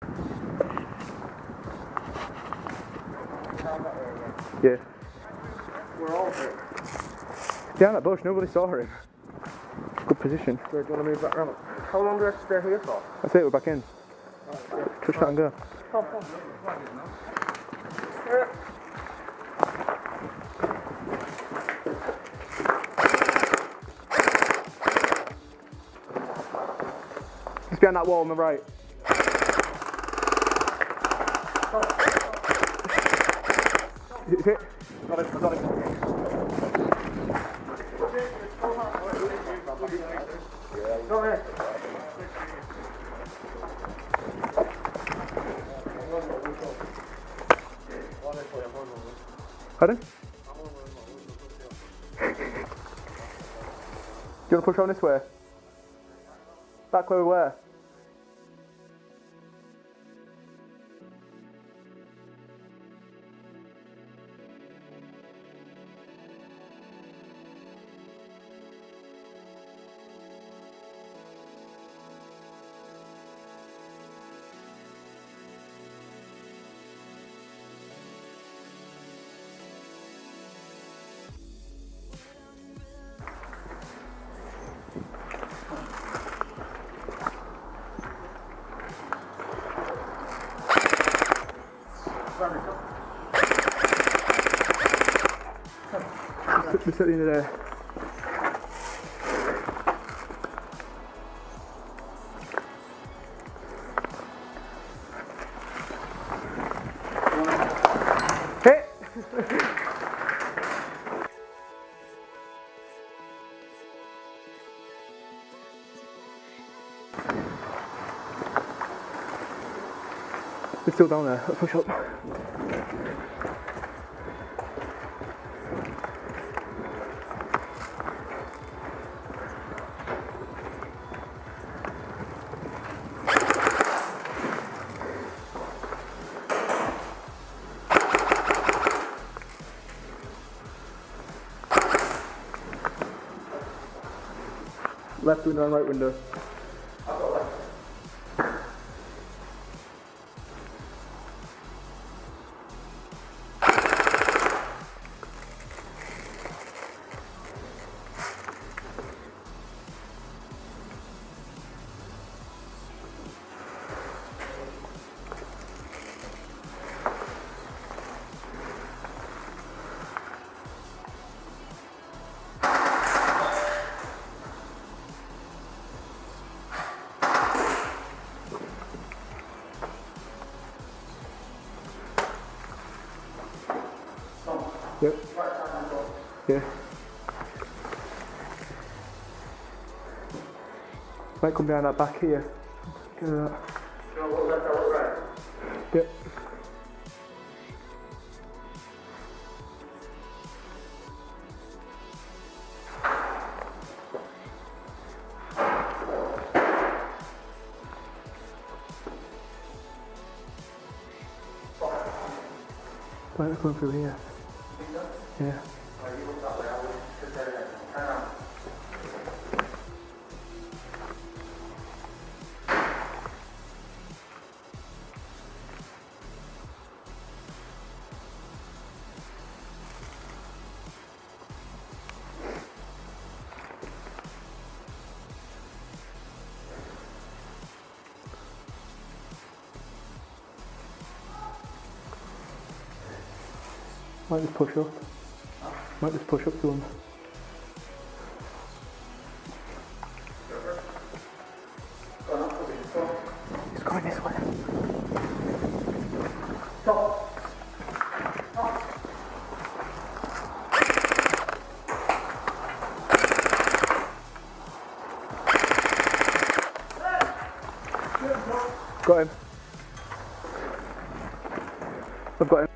Yeah. We're all here. Down that bush, nobody saw him. Good position. So do you want to move back around? How long do we have to stay here for? That's it, we're back in. Touch that and go. Come. Yeah. Just behind that wall on the right. Is it? Got it, I got it. Go ahead. Pardon? Do you want to push on this way? Back where we were? Just at the end of there. Hit! It's still down there. Let's push up. Left window and right window. Yep. Yeah. Might come down that back here. Get that. Yep. Right, they're coming through here. Yeah. Might just push up. Might just push up to him. He's going this way. Stop. Got him. I've got him.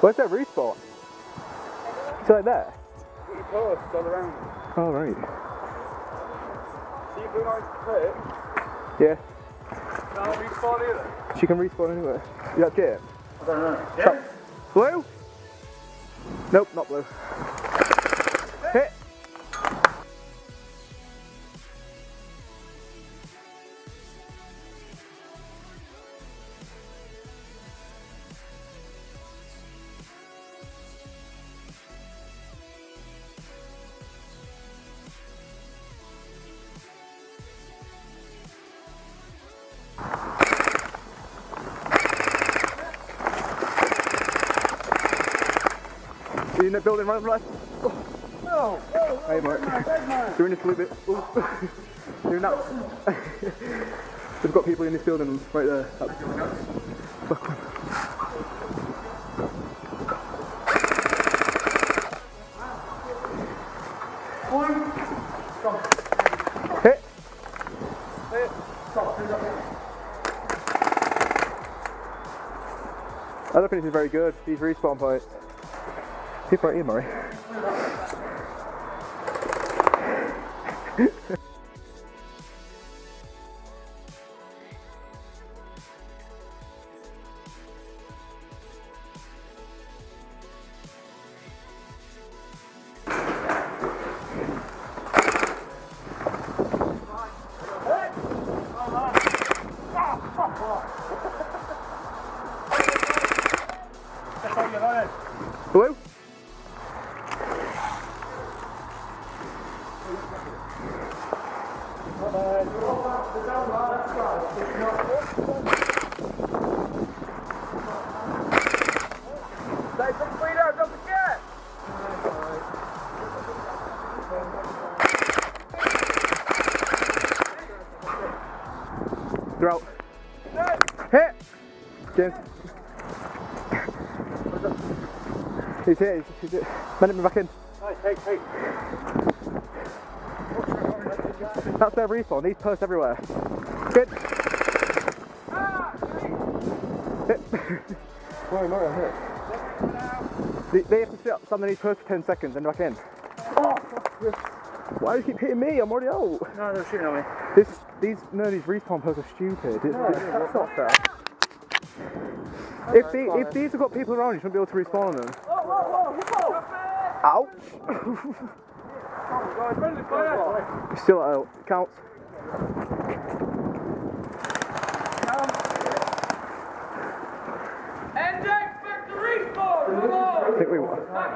Where's that respawn? Is it like there? You post all around. Oh, right. See if we're not hurt. Yeah. Can't respawn either. She can respawn anywhere. You got Jim? I don't know. Yeah? Blue? Nope, not blue. Hit! Are you in the building right left? Oh. No! Hey, mate. You're in this little bit. You're nuts. We've got people in this building right there. Back one. Hit! I don't think this is very good, these respawn points. People right here, Murray. Blue? Don't forget! They're out. Hit! James. He's here, he's here. Man me back in. Hey. That's their respawn, these posts everywhere. Hit! Hit! Murray, I'm hit. They have to sit up something these posts for 10 seconds and back in. Why do you keep hitting me? I'm already out. No, they're shooting at me. These respawn posts are stupid. That's not fair. If these have got people around, you shouldn't be able to respawn them. Whoa! Ouch! You're still out. Counts. And back to respawn! Come on! I think we won.